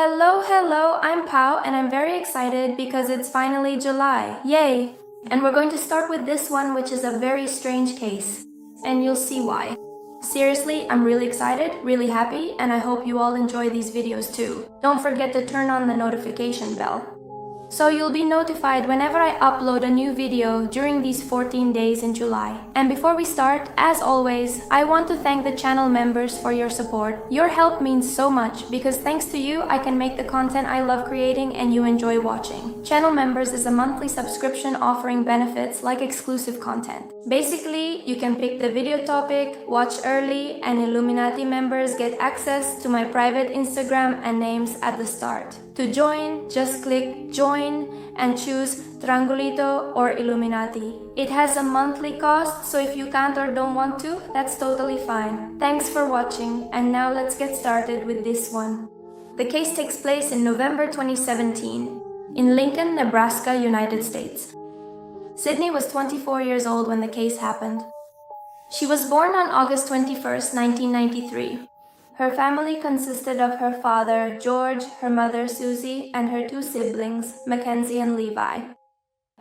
Hello, I'm Pau and I'm very excited because it's finally July. Yay! And we're going to start with this one, which is a very strange case. And you'll see why. Seriously, I'm really excited, really happy, and I hope you all enjoy these videos too. Don't forget to turn on the notification bell, so you'll be notified whenever I upload a new video during these 14 days in July. And before we start, as always, I want to thank the channel members for your support. Your help means so much because thanks to you, I can make the content I love creating and you enjoy watching. Channel members is a monthly subscription offering benefits like exclusive content. Basically, you can pick the video topic, watch early, and Illuminati members get access to my private Instagram and names at the start. To join, just click join and choose Triangulito or Illuminati. It has a monthly cost, so if you can't or don't want to, that's totally fine. Thanks for watching, and now let's get started with this one. The case takes place in November 2017 in Lincoln, Nebraska, United States. Sydney was 24 years old when the case happened. She was born on August 21st, 1993. Her family consisted of her father, George, her mother, Susie, and her two siblings, Mackenzie and Levi.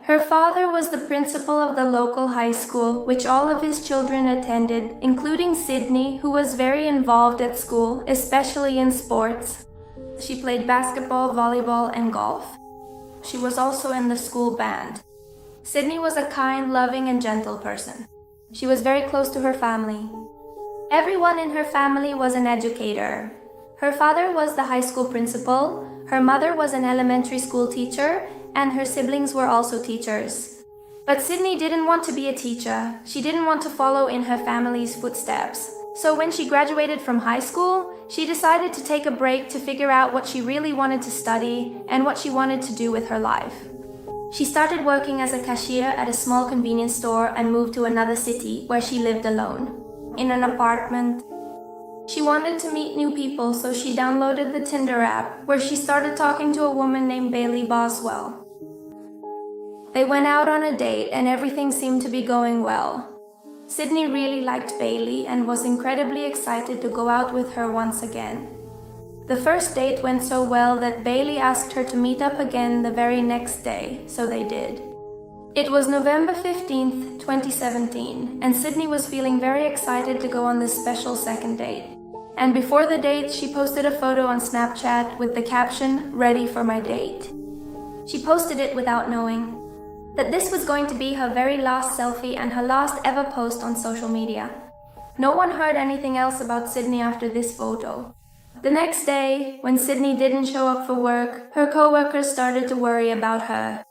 Her father was the principal of the local high school, which all of his children attended, including Sydney, who was very involved at school, especially in sports. She played basketball, volleyball, and golf. She was also in the school band. Sydney was a kind, loving, and gentle person. She was very close to her family. Everyone in her family was an educator. Her father was the high school principal, her mother was an elementary school teacher, and her siblings were also teachers. But Sydney didn't want to be a teacher. She didn't want to follow in her family's footsteps. So when she graduated from high school, she decided to take a break to figure out what she really wanted to study and what she wanted to do with her life. She started working as a cashier at a small convenience store and moved to another city where she lived alone, in an apartment. She wanted to meet new people, so she downloaded the Tinder app, where she started talking to a woman named Bailey Boswell. They went out on a date and everything seemed to be going well. Sydney really liked Bailey and was incredibly excited to go out with her once again. The first date went so well that Bailey asked her to meet up again the very next day, so they did. It was November 15th, 2017, and Sydney was feeling very excited to go on this special second date. And before the date, she posted a photo on Snapchat with the caption, "Ready for my date." She posted it without knowing that this was going to be her very last selfie and her last ever post on social media. No one heard anything else about Sydney after this photo. The next day, when Sydney didn't show up for work, her co-workers started to worry about her.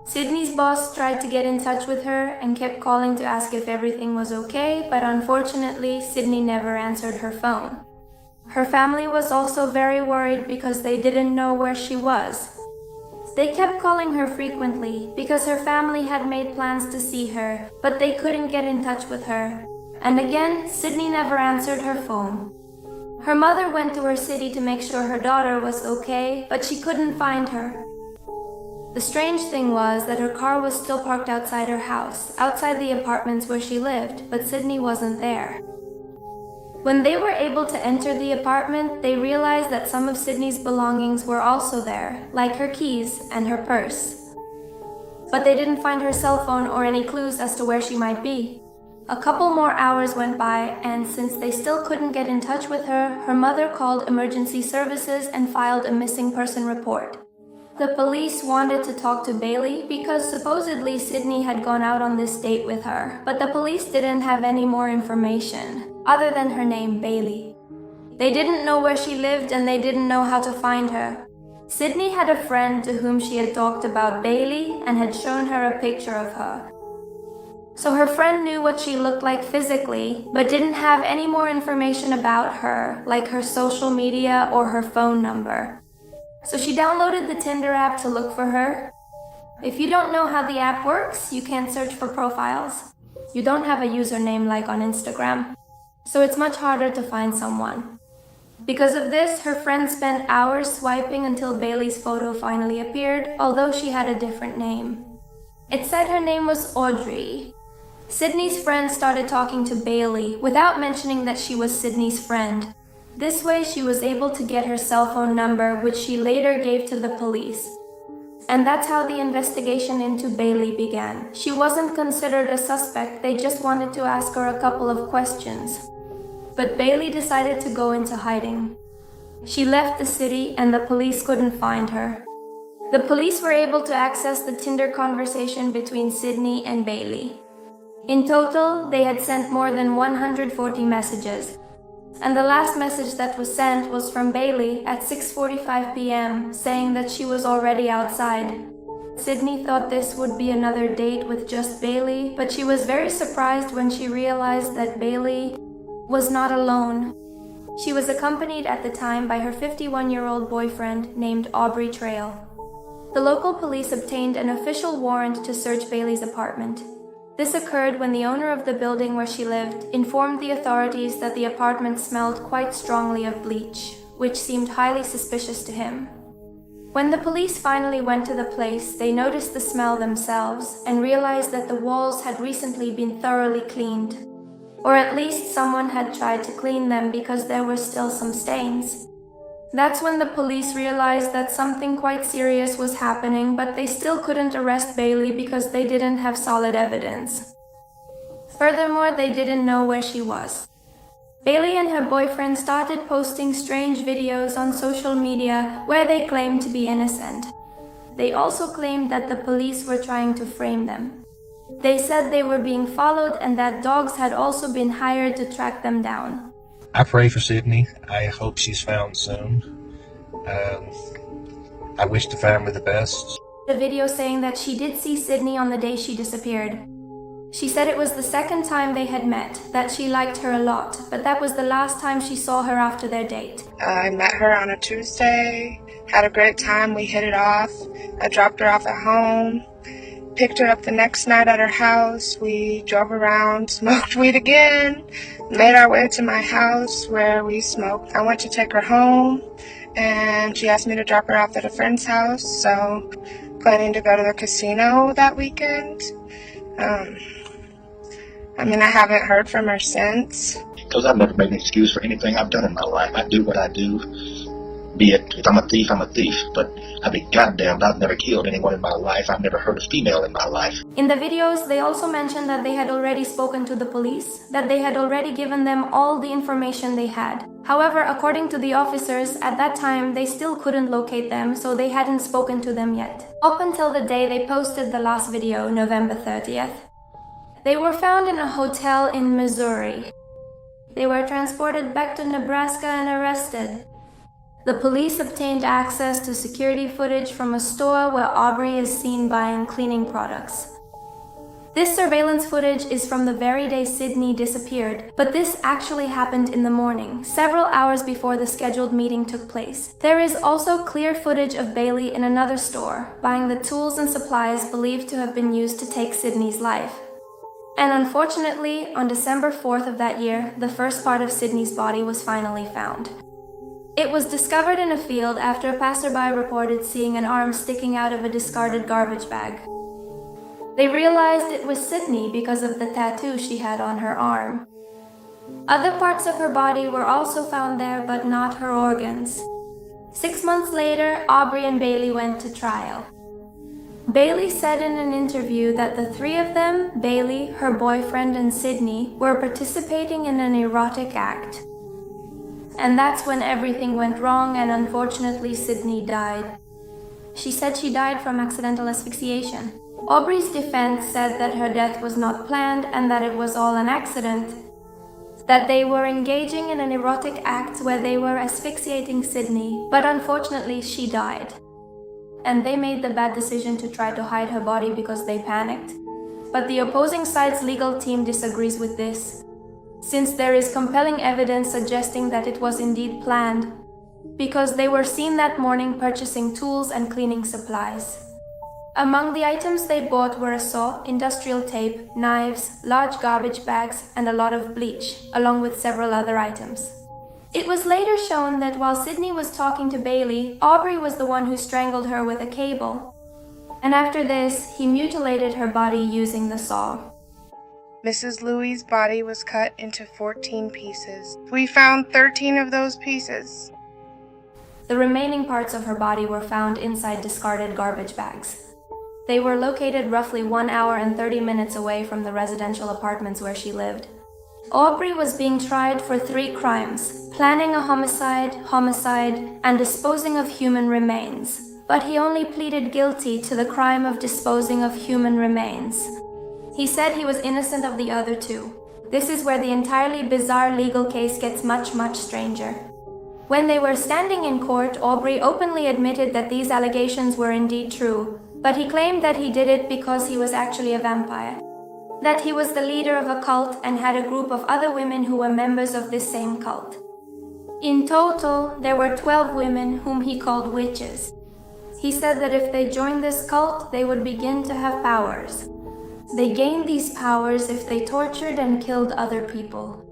Sydney's boss tried to get in touch with her and kept calling to ask if everything was okay, but unfortunately, Sydney never answered her phone. Her family was also very worried because they didn't know where she was. They kept calling her frequently because her family had made plans to see her, but they couldn't get in touch with her. And again, Sydney never answered her phone. Her mother went to her city to make sure her daughter was okay, but she couldn't find her. The strange thing was that her car was still parked outside her house, outside the apartments where she lived, but Sydney wasn't there. When they were able to enter the apartment, they realized that some of Sydney's belongings were also there, like her keys and her purse. But they didn't find her cell phone or any clues as to where she might be. A couple more hours went by, and since they still couldn't get in touch with her, her mother called emergency services and filed a missing person report. The police wanted to talk to Bailey because supposedly Sydney had gone out on this date with her, but the police didn't have any more information, other than her name, Bailey. They didn't know where she lived and they didn't know how to find her. Sydney had a friend to whom she had talked about Bailey and had shown her a picture of her. So her friend knew what she looked like physically, but didn't have any more information about her, like her social media or her phone number. So she downloaded the Tinder app to look for her. If you don't know how the app works, you can't search for profiles. You don't have a username like on Instagram, so it's much harder to find someone. Because of this, her friend spent hours swiping until Bailey's photo finally appeared, although she had a different name. It said her name was Audrey. Sydney's friend started talking to Bailey without mentioning that she was Sydney's friend. This way, she was able to get her cell phone number, which she later gave to the police. And that's how the investigation into Bailey began. She wasn't considered a suspect, they just wanted to ask her a couple of questions. But Bailey decided to go into hiding. She left the city and the police couldn't find her. The police were able to access the Tinder conversation between Sydney and Bailey. In total, they had sent more than 140 messages. And the last message that was sent was from Bailey at 6:45 p.m. saying that she was already outside. Sydney thought this would be another date with just Bailey, but she was very surprised when she realized that Bailey was not alone. She was accompanied at the time by her 51-year-old boyfriend named Aubrey Trail. The local police obtained an official warrant to search Bailey's apartment. This occurred when the owner of the building where she lived informed the authorities that the apartment smelled quite strongly of bleach, which seemed highly suspicious to him. When the police finally went to the place, they noticed the smell themselves and realized that the walls had recently been thoroughly cleaned. Or at least someone had tried to clean them because there were still some stains. That's when the police realized that something quite serious was happening, but they still couldn't arrest Bailey because they didn't have solid evidence. Furthermore, they didn't know where she was. Bailey and her boyfriend started posting strange videos on social media where they claimed to be innocent. They also claimed that the police were trying to frame them. They said they were being followed and that dogs had also been hired to track them down. I pray for Sydney. I hope she's found soon. I wish the family the best. The video saying that she did see Sydney on the day she disappeared. She said it was the second time they had met, that she liked her a lot, but that was the last time she saw her after their date. I met her on a Tuesday, had a great time, we hit it off. I dropped her off at home, picked her up the next night at her house, we drove around, smoked weed again, made our way to my house where we smoked. I went to take her home, and she asked me to drop her off at a friend's house, so planning to go to the casino that weekend. I haven't heard from her since. Because I've never made an excuse for anything I've done in my life. I do what I do. Be it, if I'm a thief, I'm a thief. But I'd be goddamned, I've never killed anyone in my life. I've never hurt a female in my life. In the videos, they also mentioned that they had already spoken to the police, that they had already given them all the information they had. However, according to the officers, at that time, they still couldn't locate them, so they hadn't spoken to them yet. Up until the day they posted the last video, November 30th. They were found in a hotel in Missouri. They were transported back to Nebraska and arrested. The police obtained access to security footage from a store where Aubrey is seen buying cleaning products. This surveillance footage is from the very day Sydney disappeared, but this actually happened in the morning, several hours before the scheduled meeting took place. There is also clear footage of Bailey in another store, buying the tools and supplies believed to have been used to take Sydney's life. And unfortunately, on December 4th of that year, the first part of Sydney's body was finally found. It was discovered in a field after a passerby reported seeing an arm sticking out of a discarded garbage bag. They realized it was Sydney because of the tattoo she had on her arm. Other parts of her body were also found there, but not her organs. 6 months later, Aubrey and Bailey went to trial. Bailey said in an interview that the three of them, Bailey, her boyfriend, and Sydney, were participating in an erotic act. And that's when everything went wrong and unfortunately Sydney died. She said she died from accidental asphyxiation. Aubrey's defense said that her death was not planned and that it was all an accident. That they were engaging in an erotic act where they were asphyxiating Sydney, but unfortunately she died. And they made the bad decision to try to hide her body because they panicked. But the opposing side's legal team disagrees with this, since there is compelling evidence suggesting that it was indeed planned, because they were seen that morning purchasing tools and cleaning supplies. Among the items they bought were a saw, industrial tape, knives, large garbage bags, and a lot of bleach, along with several other items. It was later shown that while Sydney was talking to Bailey, Aubrey was the one who strangled her with a cable. And after this, he mutilated her body using the saw. Mrs. Louie's body was cut into 14 pieces. We found 13 of those pieces. The remaining parts of her body were found inside discarded garbage bags. They were located roughly 1 hour and 30 minutes away from the residential apartments where she lived. Aubrey was being tried for 3 crimes: planning a homicide, and disposing of human remains. But he only pleaded guilty to the crime of disposing of human remains. He said he was innocent of the other 2. This is where the entirely bizarre legal case gets much stranger. When they were standing in court, Aubrey openly admitted that these allegations were indeed true, but he claimed that he did it because he was actually a vampire. That he was the leader of a cult and had a group of other women who were members of this same cult. In total, there were 12 women whom he called witches. He said that if they joined this cult, they would begin to have powers. They gained these powers if they tortured and killed other people.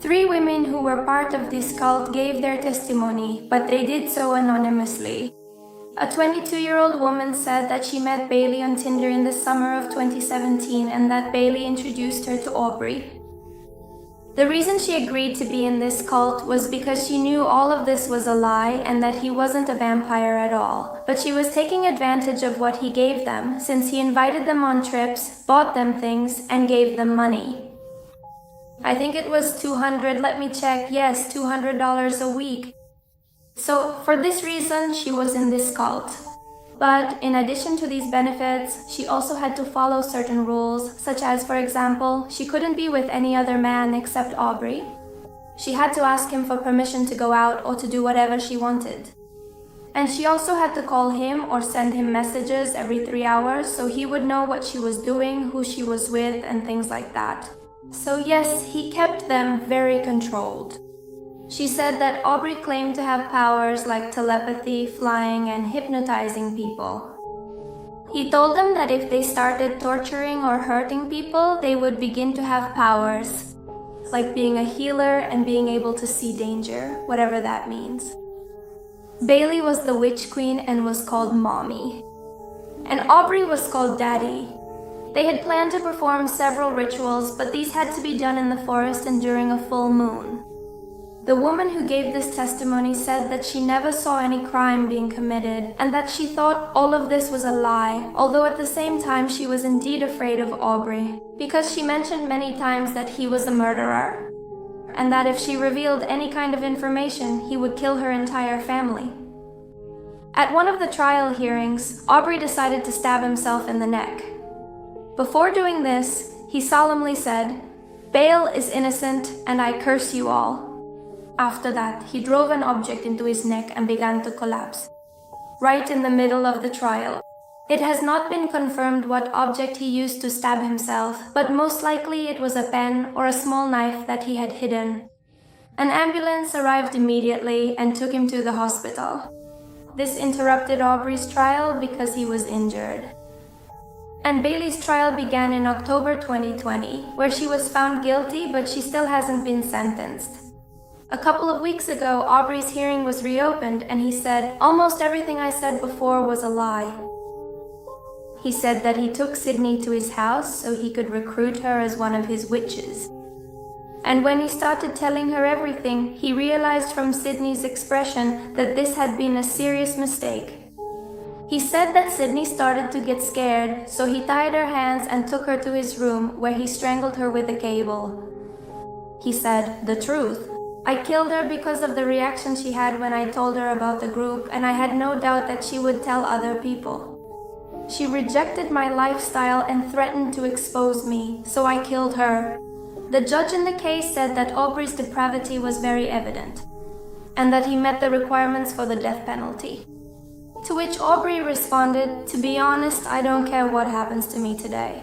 3 women who were part of this cult gave their testimony, but they did so anonymously. A 22-year-old woman said that she met Bailey on Tinder in the summer of 2017 and that Bailey introduced her to Aubrey. The reason she agreed to be in this cult was because she knew all of this was a lie and that he wasn't a vampire at all, but she was taking advantage of what he gave them since he invited them on trips, bought them things, and gave them money. I think it was $200 a week. So for this reason, she was in this cult. But in addition to these benefits, she also had to follow certain rules, such as, for example, she couldn't be with any other man except Aubrey. She had to ask him for permission to go out or to do whatever she wanted. And she also had to call him or send him messages every 3 hours so he would know what she was doing, who she was with, and things like that. So yes, he kept them very controlled. She said that Aubrey claimed to have powers like telepathy, flying, and hypnotizing people. He told them that if they started torturing or hurting people, they would begin to have powers, like being a healer and being able to see danger, whatever that means. Bailey was the witch queen and was called Mommy. And Aubrey was called Daddy. They had planned to perform several rituals, but these had to be done in the forest and during a full moon. The woman who gave this testimony said that she never saw any crime being committed and that she thought all of this was a lie, although at the same time she was indeed afraid of Aubrey, because she mentioned many times that he was a murderer, and that if she revealed any kind of information, he would kill her entire family. At one of the trial hearings, Aubrey decided to stab himself in the neck. Before doing this, he solemnly said, "Bail is innocent and I curse you all." After that, he drove an object into his neck and began to collapse, right in the middle of the trial. It has not been confirmed what object he used to stab himself, but most likely it was a pen or a small knife that he had hidden. An ambulance arrived immediately and took him to the hospital. This interrupted Aubrey's trial because he was injured. And Bailey's trial began in October 2020, where she was found guilty, but she still hasn't been sentenced. A couple of weeks ago, Aubrey's hearing was reopened and he said, "Almost everything I said before was a lie." He said that he took Sydney to his house so he could recruit her as one of his witches. And when he started telling her everything, he realized from Sydney's expression that this had been a serious mistake. He said that Sydney started to get scared, so he tied her hands and took her to his room where he strangled her with a cable. He said, "The truth. I killed her because of the reaction she had when I told her about the group, and I had no doubt that she would tell other people. She rejected my lifestyle and threatened to expose me, so I killed her." The judge in the case said that Aubrey's depravity was very evident, and that he met the requirements for the death penalty. To which Aubrey responded, "To be honest, I don't care what happens to me today."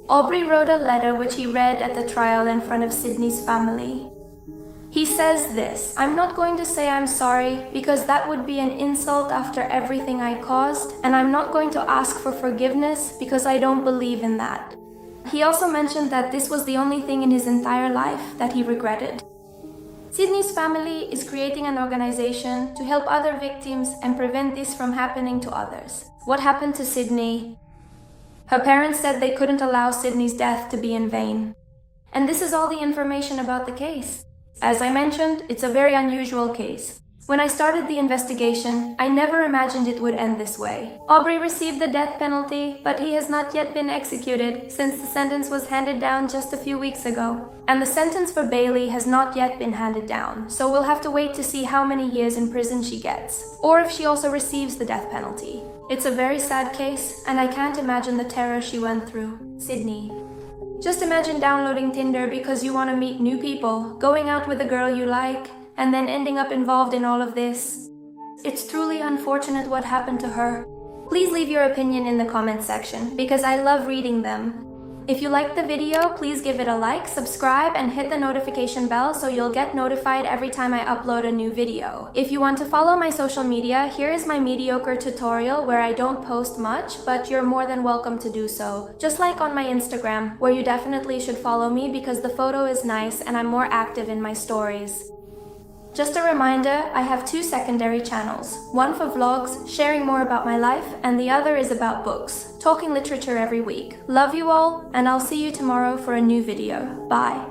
Aubrey wrote a letter which he read at the trial in front of Sydney's family. He says this, "I'm not going to say I'm sorry because that would be an insult after everything I caused, and I'm not going to ask for forgiveness because I don't believe in that." He also mentioned that this was the only thing in his entire life that he regretted. Sydney's family is creating an organization to help other victims and prevent this from happening to others. What happened to Sydney Her parents said they couldn't allow Sydney's death to be in vain. And this is all the information about the case. As I mentioned, it's a very unusual case. When I started the investigation, I never imagined it would end this way. Aubrey received the death penalty, but he has not yet been executed since the sentence was handed down just a few weeks ago. And the sentence for Bailey has not yet been handed down, so we'll have to wait to see how many years in prison she gets, or if she also receives the death penalty. It's a very sad case, and I can't imagine the terror she went through. Sydney. Just imagine downloading Tinder because you want to meet new people, going out with a girl you like, and then ending up involved in all of this. It's truly unfortunate what happened to her. Please leave your opinion in the comment section, because I love reading them. If you liked the video, please give it a like, subscribe, and hit the notification bell so you'll get notified every time I upload a new video. If you want to follow my social media, here is my mediocre tutorial where I don't post much, but you're more than welcome to do so. Just like on my Instagram, where you definitely should follow me because the photo is nice and I'm more active in my stories. Just a reminder, I have 2 secondary channels, one for vlogs, sharing more about my life, and the other is about books, talking literature every week. Love you all, and I'll see you tomorrow for a new video. Bye.